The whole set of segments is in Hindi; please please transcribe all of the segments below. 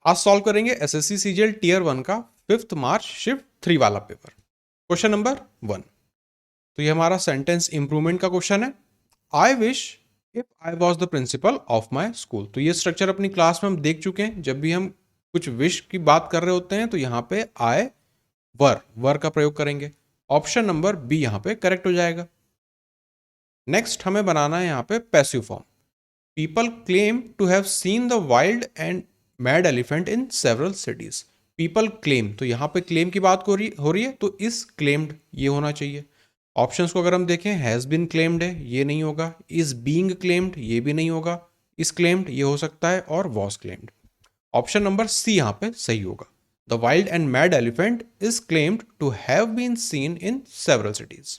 आज सॉल्व करेंगे एसएससी सीजीएल टीयर 1 का 5 मार्च शिफ्ट 3 वाला पेपर। Question number 1। तो ये हमारा सेंटेंस इंप्रूवमेंट का क्वेश्चन है। I wish if I was the principle of my school. तो ये स्ट्रक्चर अपनी क्लास में हम देख चुके हैं। जब भी हम कुछ विश की बात कर रहे होते हैं तो यहाँ पे आई वर का प्रयोग करेंगे। ऑप्शन नंबर बी यहाँ पे करेक्ट हो जाएगा। नेक्स्ट हमें बनाना है यहाँ पे passive form. People claim to have seen the wild and mad elephant in several cities. People claim, तो यहाँ पे क्लेम की बात हो रही है तो इस क्लेम्ड ये होना चाहिए। ऑप्शंस को अगर हम देखें, हैज बीन क्लेम्ड है, ये नहीं होगा। इज बीइंग क्लेम्ड, ये भी नहीं होगा। इज क्लेम्ड ये हो सकता है, और was claimed. Option number C यहाँ पे सही होगा। The wild and mad elephant is claimed to have been seen in several cities.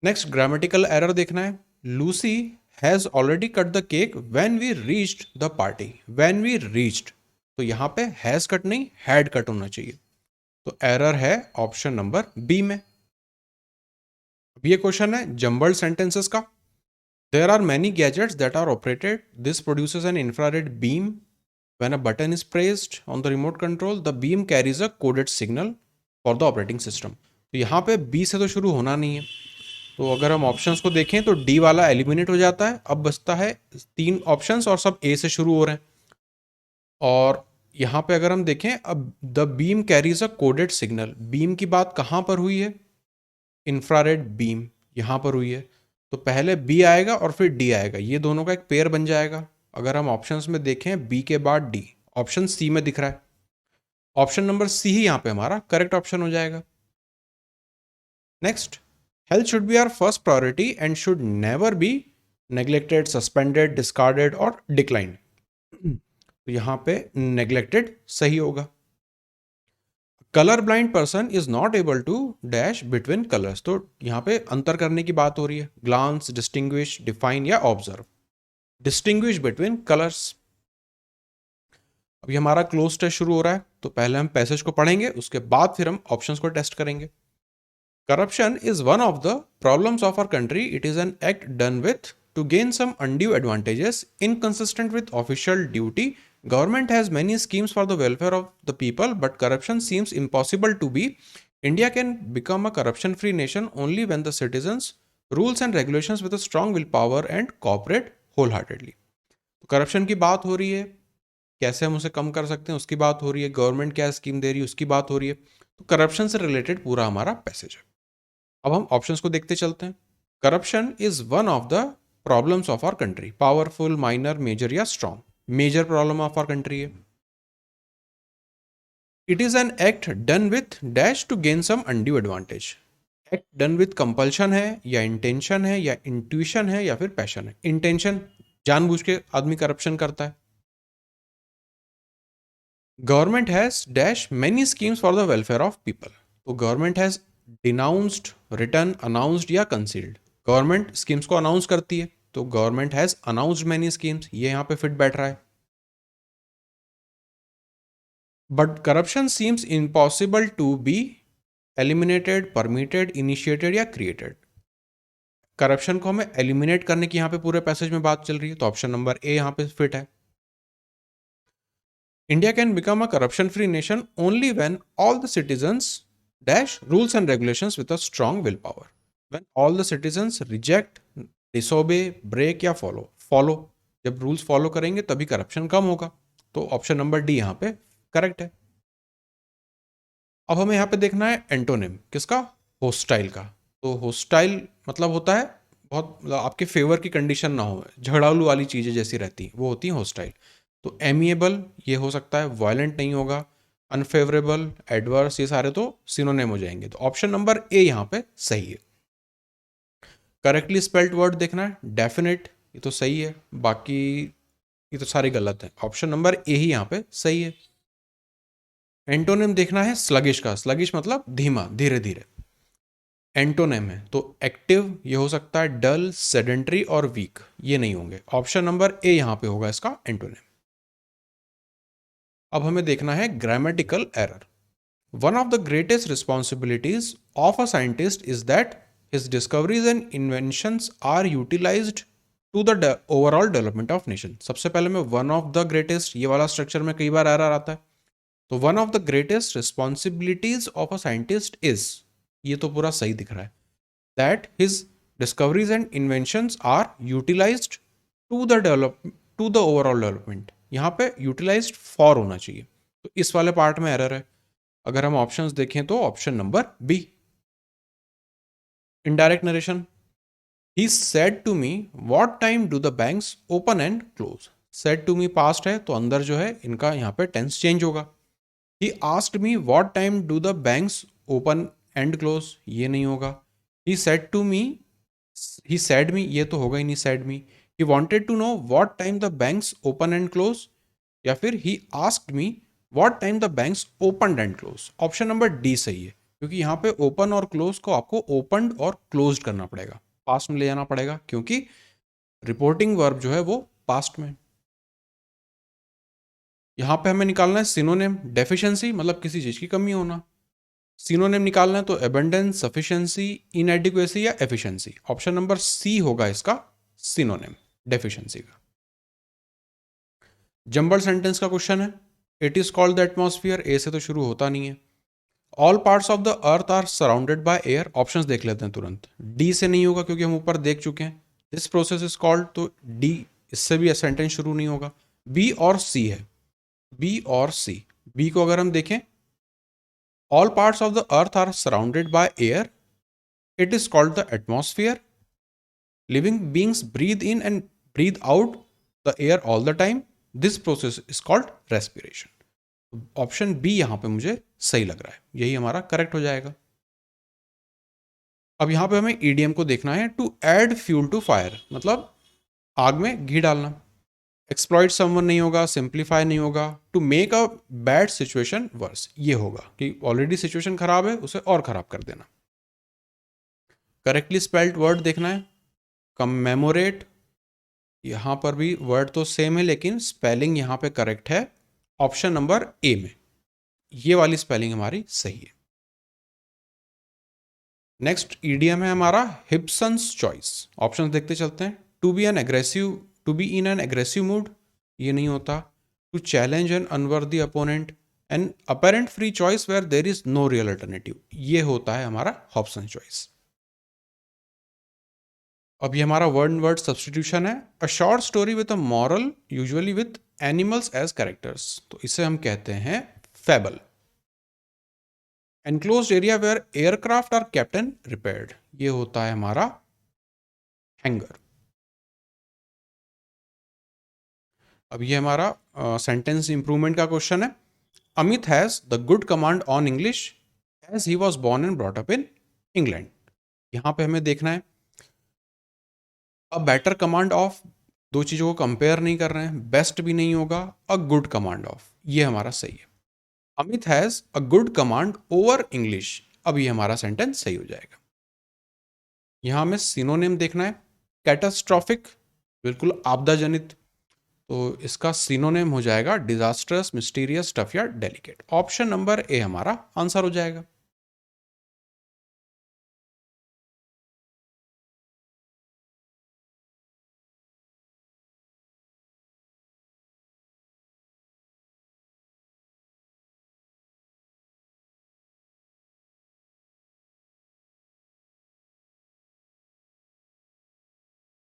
Next grammatical error देखना है। Lucy has already cut the cake when we reached the party. When we reached, तो यहां पे हैज कट नहीं हैड कट होना चाहिए। तो एरर है ऑप्शन नंबर बी में। अब ये क्वेश्चन है जंबल्ड सेंटेंसेस का। There are many gadgets that are operated, this produces an infrared beam. When a button is pressed on the remote control the beam carries a coded signal for the operating system. तो यहाँ पे बी से तो शुरू होना नहीं है, तो अगर हम ऑप्शंस को देखें तो डी वाला एलिमिनेट हो जाता है। अब बचता है 3 ऑप्शंस और सब ए से शुरू हो रहे हैं। और यहाँ पे अगर हम देखें, अब the beam carries a coded signal, beam की बात कहाँ पर हुई है? इंफ्रारेड बीम यहाँ पर हुई है। तो पहले बी आएगा और फिर डी आएगा, ये दोनों का एक पेयर बन जाएगा। अगर हम ऑप्शंस में देखें, बी के बाद डी, ऑप्शन सी में दिख रहा है। ऑप्शन नंबर सी ही यहाँ पे हमारा करेक्ट ऑप्शन हो जाएगा। Next, health should be our first priority and should never be neglected, suspended, discarded or declined. तो यहाँ पे neglected सही होगा। Colour blind person is not able to dash between colours, तो यहाँ पे अंतर करने की बात हो रही है। ग्लांस, डिस्टिंग्विश, डिफाइन या ऑब्जर्व। Distinguish between colours. अभी हमारा क्लोज टेस्ट शुरू हो रहा है, तो पहले हम पैसेज को पढ़ेंगे, उसके बाद फिर हम ऑप्शंस को टेस्ट करेंगे। Corruption is one of the problems of our country. It is an act done with to gain some undue advantages inconsistent with official duty. Government has many schemes for the welfare of the people, but corruption seems impossible to be. India can become a corruption-free nation only when the citizens rules and regulations with a strong willpower and cooperate wholeheartedly. तो करप्शन की बात हो रही है, कैसे हम उसे कम कर सकते हैं उसकी बात हो रही है, गवर्नमेंट क्या स्कीम दे रही है उसकी बात हो रही है। तो करप्शन से रिलेटेड पूरा हमारा पैसेज है। अब हम ऑप्शंस को देखते चलते हैं। Corruption is one of the problems of our country. Powerful, minor, major या strong. Major problem of our country है। It is an act done with dash to gain some undue advantage. Act done with compulsion है या इंटेंशन है या इंट्यूशन है या फिर पैशन है। इंटेंशन, जानबूझ के आदमी करप्शन करता है। Government has dash many schemes for the welfare of people. तो government has denounced, return, announced या कंसील्ड। गवर्नमेंट स्कीम्स को अनाउंस करती है, तो government has announced many schemes, ये यहां पे फिट बैठ रहा है। But corruption seems impossible to be eliminated, permitted, initiated या क्रिएटेड। करप्शन को हमें एलिमिनेट करने की यहां पे पूरे पैसेज में बात चल रही है, तो ऑप्शन नंबर ए यहां पे फिट है। India can become a corruption free nation only when all the citizens dash rules and regulations with a strong willpower. When all the citizens reject, disobey, break या follow, जब रूल्स फॉलो करेंगे तभी करप्शन कम होगा। तो ऑप्शन नंबर डी यहाँ पे करेक्ट है। अब हमें यहाँ पे देखना है एंटोनिम किसका? होस्टाइल का। तो होस्टाइल मतलब होता है बहुत, मतलब आपके फेवर की कंडीशन ना हो, झगड़ालू वाली चीजें जैसी रहती हैं वो होती हैं होस्टाइल। तो एमिएबल ये हो सकता है, वायलेंट नहीं होगा। अनफेवरेबल, एडवर्स, ये सारे तो सिनोनिम हो जाएंगे। तो ऑप्शन नंबर ए यहां पे सही है। करेक्टली स्पेल्ड वर्ड देखना है, डेफिनेट, ये तो सही है, बाकी ये तो सारे गलत है। ऑप्शन नंबर ए ही यहां पे सही है। एंटोनिम देखना है स्लगिश का। स्लगिश मतलब धीमा, धीरे धीरे। एंटोनिम है तो एक्टिव ये हो सकता है, डल, सेडेंट्री और वीक ये नहीं होंगे। ऑप्शन नंबर ए यहां पे होगा इसका एंटोनिम। अब हमें देखना है grammatical error. One of the greatest responsibilities of a scientist is that his discoveries and inventions are utilized to the overall development of nation. सबसे पहले में वन ऑफ द ग्रेटेस्ट, ये वाला स्ट्रक्चर में कई बार एरर आता है, तो one of the greatest responsibilities of a scientist is, ये तो पूरा सही दिख रहा है, that his discoveries and inventions are utilised to the overall development. यहाँ पे यूटिलाइज्ड फॉर होना चाहिए, तो इस वाले पार्ट में एरर है। अगर हम ऑप्शंस देखें तो option number B, indirect narration. He said to me what time do the banks open and close. Said to me past है, तो अंदर जो है इनका यहाँ पे टेंस चेंज होगा। He asked me what time do the banks open and close, ये नहीं होगा। He said to me, he said me, ये तो होगा ही नहीं said me. He wanted to know what time the banks open and close, या फिर he asked me what time the banks open and close. Option number D सही है, क्योंकि यहाँ पे ओपन और क्लोज को आपको ओपन और क्लोज करना पड़ेगा, पास्ट में ले जाना पड़ेगा, क्योंकि रिपोर्टिंग वर्ब जो है वो पास्ट में। यहां पे हमें निकालना है सिनोनिम, डेफिशिएंसी मतलब किसी चीज की कमी होना। सिनोनिम निकालना है तो एबंडेंस, सफिशिएंसी, इनएडिक्वेसी या एफिशिएंसी। ऑप्शन नंबर सी होगा इसका सिनोनिम, डेफिशिएंसी का। जंबल सेंटेंस का क्वेश्चन है, it is called the atmosphere, A से तो शुरू होता नहीं है। All parts of the earth are surrounded by air. Options देख लेते हैं तुरंत। डी से नहीं होगा क्योंकि हम ऊपर देख चुके हैं, दिस प्रोसेस इज कॉल्ड, तो डी, इससे भी सेंटेंस शुरू नहीं होगा। बी और सी है, बी और सी। बी को अगर हम देखें, all parts of the earth are surrounded by air, it is called the atmosphere, living beings breathe in and breathe out the air all the time, this process is called respiration. Option B यहां पे मुझे सही लग रहा है, यही हमारा करेक्ट हो जाएगा। अब यहां पे हमें ईडीएम को देखना है, to add fuel to fire, मतलब आग में घी डालना। एक्सप्लॉइट समवन नहीं होगा, सिंप्लीफाई नहीं होगा, to make a bad situation worse, ये होगा कि ऑलरेडी सिचुएशन खराब है उसे और खराब कर देना। करेक्टली स्पेल्ड वर्ड देखना है, कमेमोरेट, यहां पर भी वर्ड तो सेम है लेकिन स्पेलिंग यहां पे करेक्ट है ऑप्शन नंबर ए में, ये वाली स्पेलिंग हमारी सही है। नेक्स्ट ईडीएम है हमारा हिब्सन्स चॉइस। ऑप्शन देखते चलते हैं, to be in an aggressive mood, ये नहीं होता। To challenge an unworthy opponent, an apparent free choice where there is no real alternative, ये होता है हमारा हॉब्सन चॉइस। अब ये हमारा वर्ड सब्सटीट्यूशन है, a short story with a moral usually with animals as characters, तो इसे हम कहते हैं fable. Enclosed area where aircraft are kept and repaired, ये होता है हमारा हैंगर। अब ये हमारा सेंटेंस इंप्रूवमेंट का क्वेश्चन है, Amit has the good command on English as he was born and brought up in England. यहां पे हमें देखना है अ बेटर कमांड ऑफ, दो चीजों को कंपेयर नहीं कर रहे हैं, बेस्ट भी नहीं होगा, अ गुड कमांड ऑफ, ये हमारा सही है। Amit has a good command over English, अब ये हमारा सेंटेंस सही हो जाएगा। यहां हमें सिनोनिम देखना है, कैटास्ट्रॉफिक बिल्कुल आपदा जनित, तो इसका सिनोनिम हो जाएगा डिजास्ट्रस, मिस्टीरियस, टफ या डेलिकेट। ऑप्शन नंबर ए हमारा आंसर हो जाएगा।